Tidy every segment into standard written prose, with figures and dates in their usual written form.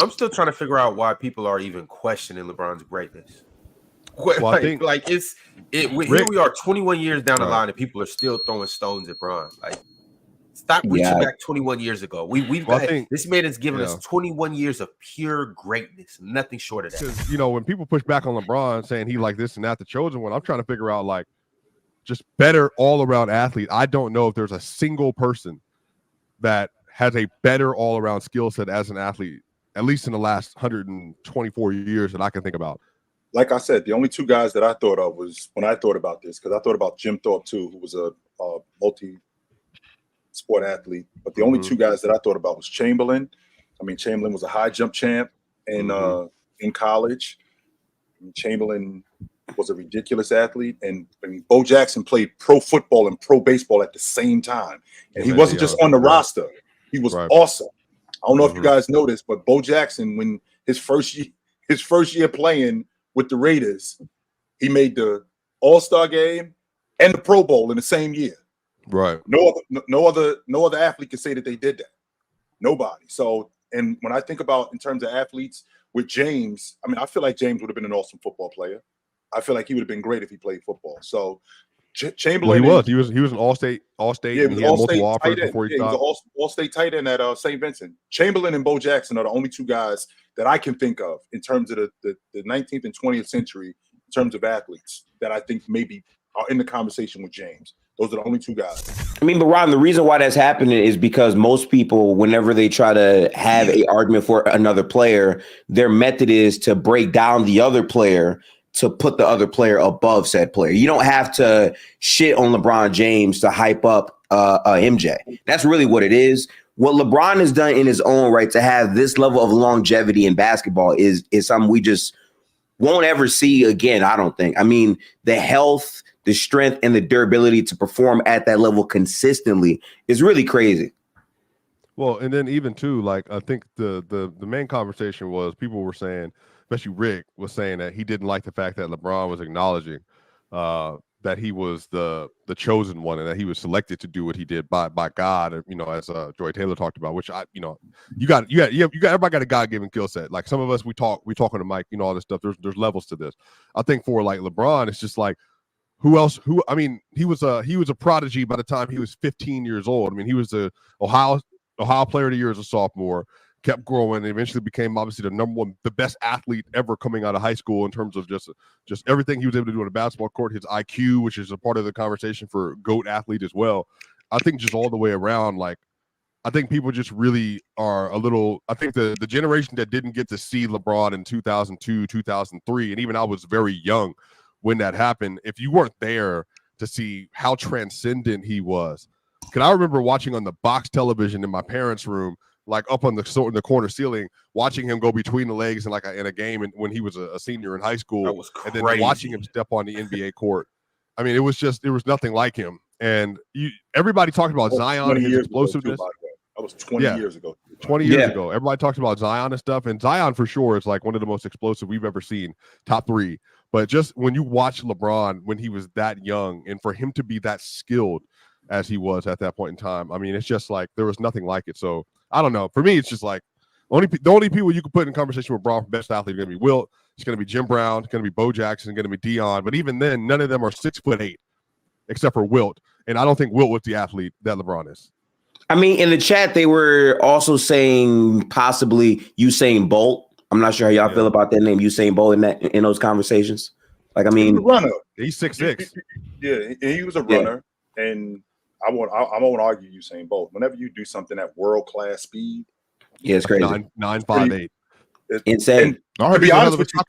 I'm still trying to figure out why people are even questioning LeBron's greatness. Well, I think here we are 21 years down the line and people are still throwing stones at Bron. Like, stop reaching back 21 years ago. This man has given us 21 years of pure greatness, nothing short of that. Because, you know, when people push back on LeBron saying he like this and that, the chosen one, I'm trying to figure out like just better all around athlete. I don't know if there's a single person that has a better all around skill set as an athlete, at least in the last 124 years that I can think about. Like I said, the only two guys that I thought of was when I thought about this, because I thought about Jim Thorpe too, who was a multi-sport athlete. But the only two guys that I thought about was Chamberlain. I mean, Chamberlain was a high jump champ in college. I mean, Chamberlain was a ridiculous athlete, and I mean, Bo Jackson played pro football and pro baseball at the same time, and he wasn't just on the roster; he was awesome. I don't know if you guys know this, but Bo Jackson, when his first year playing with the Raiders, he made the All-Star game and the Pro Bowl in the same year. Right. No other athlete can say that they did that. Nobody. So, and when I think about in terms of athletes with James, I mean, I feel like James would have been an awesome football player. I feel like he would have been great if he played football. So, Chamberlain. Well, he was an all-state. Yeah, he had multiple offers before he was an all-state tight end at St. Vincent. Chamberlain and Bo Jackson are the only two guys that I can think of in terms of the 19th and 20th century in terms of athletes that I think maybe are in the conversation with James. Those are the only two guys. I mean, but Ron, the reason why that's happening is because most people, whenever they try to have an argument for another player, their method is to break down the other player to put the other player above said player. You don't have to shit on LeBron James to hype up MJ. That's really what it is. What LeBron has done in his own right to have this level of longevity in basketball is something we just won't ever see again, I don't think. I mean, the health, the strength, and the durability to perform at that level consistently is really crazy. Well, and then even too, like I think the main conversation was people were saying, especially Rick was saying that he didn't like the fact that LeBron was acknowledging that he was the chosen one and that he was selected to do what he did by God, you know, as Joy Taylor talked about, which you got everybody got a God-given skill set. Like some of us, we talk on the mic, you know, all this stuff. There's levels to this. I think for like LeBron, it's just like he was a prodigy by the time he was 15 years old. I mean, he was the Ohio Player of the Year as a sophomore, kept growing, and eventually became obviously the best athlete ever coming out of high school in terms of just everything he was able to do on the basketball court, his IQ, which is a part of the conversation for GOAT athlete as well. I think just all the way around, like, I think people just really are a little, I think the generation that didn't get to see LeBron in 2002, 2003, and even I was very young when that happened, if you weren't there to see how transcendent he was. Because I remember watching on the box television in my parents' room, like up on the corner ceiling, watching him go between the legs in a game and when he was a senior in high school, that was crazy. And then watching him step on the NBA court. I mean, it was nothing like him. And everybody talked about Zion and his explosiveness. That was 20 years ago. 20 years ago. Everybody talks about Zion and stuff. And Zion for sure is like one of the most explosive we've ever seen, top three. But just when you watch LeBron when he was that young and for him to be that skilled as he was at that point in time, I mean, it's just like there was nothing like it. So I don't know. For me, it's just like the only people you can put in conversation with Bron for best athlete are going to be Wilt. It's going to be Jim Brown. It's going to be Bo Jackson. It's going to be Dion. But even then, none of them are 6'8", except for Wilt. And I don't think Wilt was the athlete that LeBron is. I mean, in the chat, they were also saying possibly Usain Bolt. I'm not sure how y'all feel about that name, Usain Bolt, in those conversations. Like, I mean, he was a runner. He's 6'6". Yeah, he was a runner, and I won't argue Usain Bolt. Whenever you do something at world class speed, it's crazy. 9.58. Insane. To be honest with you,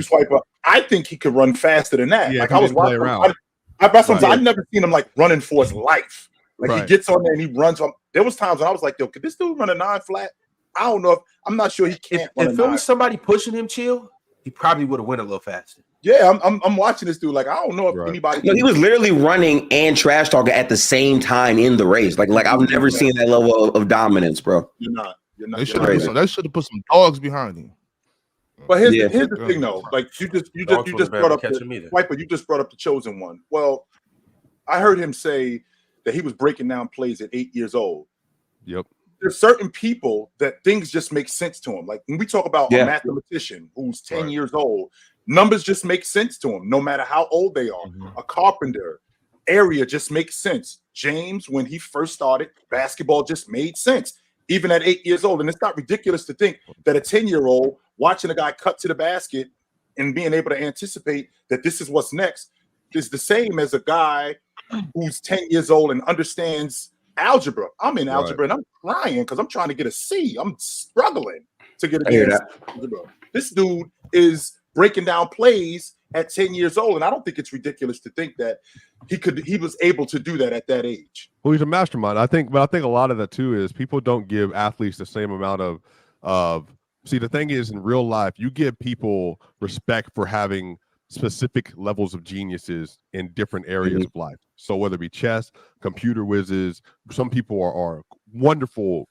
Swiper, I think he could run faster than that. Yeah, like I was watching around. I've never seen him like running for his life. Like he gets on there and he runs. There was times when I was like, yo, could this dude run a 9 flat? I don't know. I'm not sure he can't. If it was somebody pushing him, chill, he probably would have went a little faster. Yeah, I'm watching this dude. Like, I don't know if anybody. No, he was literally running and trash talking at the same time in the race. Like I've never seen that level of dominance, bro. You're not. They should have put some dogs behind him. But here's the thing, though. Like you just brought up Swiper. You just brought up the chosen one. Well, I heard him say that he was breaking down plays at 8 years old. Yep. there's certain people that things just make sense to them. Like when we talk about a mathematician who's 10 years old, numbers just make sense to him, no matter how old they are. A carpenter, area just makes sense. James, when he first started, basketball just made sense, even at 8 years old. And it's not ridiculous to think that a 10-year-old watching a guy cut to the basket and being able to anticipate that this is what's next is the same as a guy who's 10 years old and understands algebra. I'm in algebra and I'm crying because I'm trying to get a C. I'm struggling to get a algebra. This dude is breaking down plays at 10 years old, and I don't think it's ridiculous to think that he was able to do that at that age. Well, he's a mastermind. I think a lot of that too is people don't give athletes the same amount of see, the thing is, in real life, you give people respect for having specific levels of geniuses in different areas of life. So whether it be chess, computer whizzes, some people are wonderful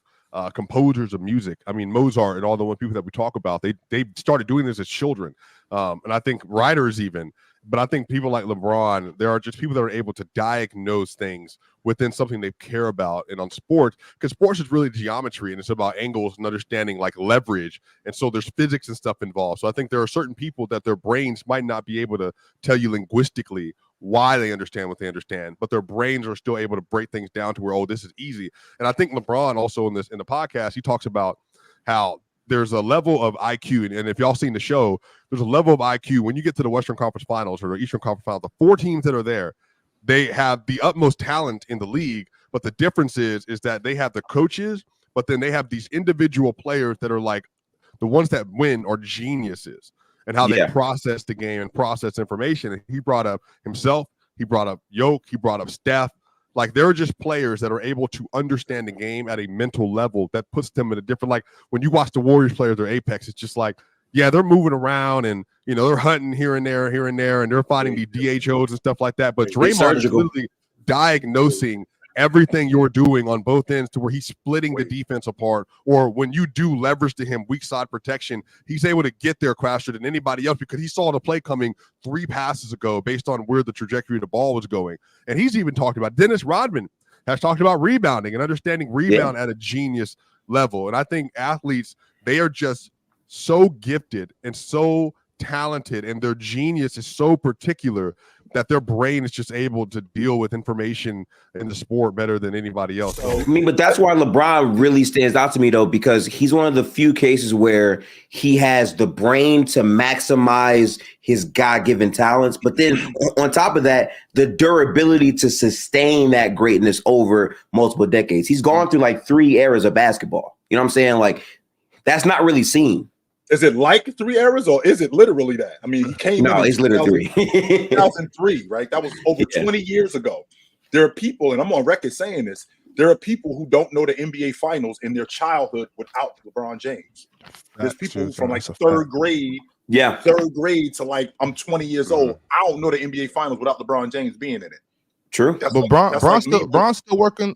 composers of music. I mean, Mozart and all the people that we talk about, they started doing this as children. And I think writers even, but I think people like LeBron, there are just people that are able to diagnose things within something they care about. And on sports, because sports is really geometry and it's about angles and understanding like leverage. And so there's physics and stuff involved. So I think there are certain people that their brains might not be able to tell you linguistically why they understand what they understand, but their brains are still able to break things down to where, oh, this is easy. And I think LeBron also in the podcast, he talks about how there's a level of IQ, and if y'all seen the show, there's a level of IQ when you get to the Western Conference Finals or the Eastern Conference Finals. The 4 teams that are there, they have the utmost talent in the league, but the difference is that they have the coaches, but then they have these individual players that are like the ones that win are geniuses and how they process the game and process information. And he brought up himself, he brought up Yoke, he brought up Steph. Like, they're just players that are able to understand the game at a mental level that puts them in a different, like when you watch the Warriors players, their Apex, it's just like, yeah, they're moving around and, you know, they're hunting here and there, and they're finding the DHOs and stuff like that. But Draymond is literally diagnosing everything you're doing on both ends to where he's splitting the defense apart, or when you do leverage to him weak side protection, he's able to get there faster than anybody else because he saw the play coming 3 passes ago based on where the trajectory of the ball was going. And he's even talked about, Dennis Rodman has talked about rebounding and understanding rebound at a genius level. And I think athletes, they are just so gifted and so talented, and their genius is so particular that their brain is just able to deal with information in the sport better than anybody else. I mean, but that's why LeBron really stands out to me, though, because he's one of the few cases where he has the brain to maximize his God-given talents. But then on top of that, the durability to sustain that greatness over multiple decades. He's gone through like 3 eras of basketball. You know what I'm saying? Like, that's not really seen. Is it like 3 eras, or is it literally that? I mean, he came in it's literally 2003, right? That was over 20 years ago. There are people, and I'm on record saying this, there are people who don't know the NBA Finals in their childhood without LeBron James. There's people who from like third grade to like I'm 20 years old. I don't know the NBA Finals without LeBron James being in it. True. But Bron's still working.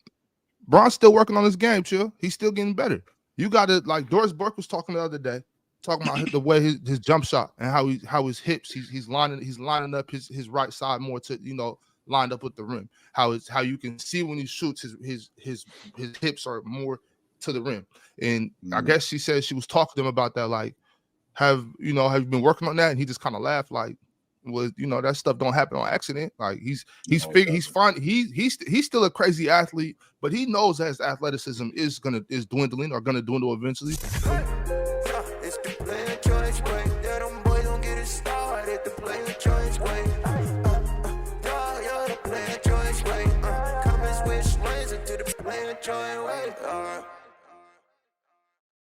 Bron's still working on his game, chill. He's still getting better. You got to, like Doris Burke was talking the other day, talking about the way his jump shot and how his hips, he's lining up his right side more to, you know, lined up with the rim. How you can see when he shoots his hips are more to the rim. And I guess she said she was talking to him about that, like, have you been working on that? And he just kind of laughed, like, well, you know, that stuff don't happen on accident. Like he's fine. He's still a crazy athlete, but he knows that his athleticism is dwindling or gonna dwindle eventually. It's the player choice way. Yeah, them boys don't get it started. The player choice way. Yeah, the player choice way. Come and switch lanes into the player choice way.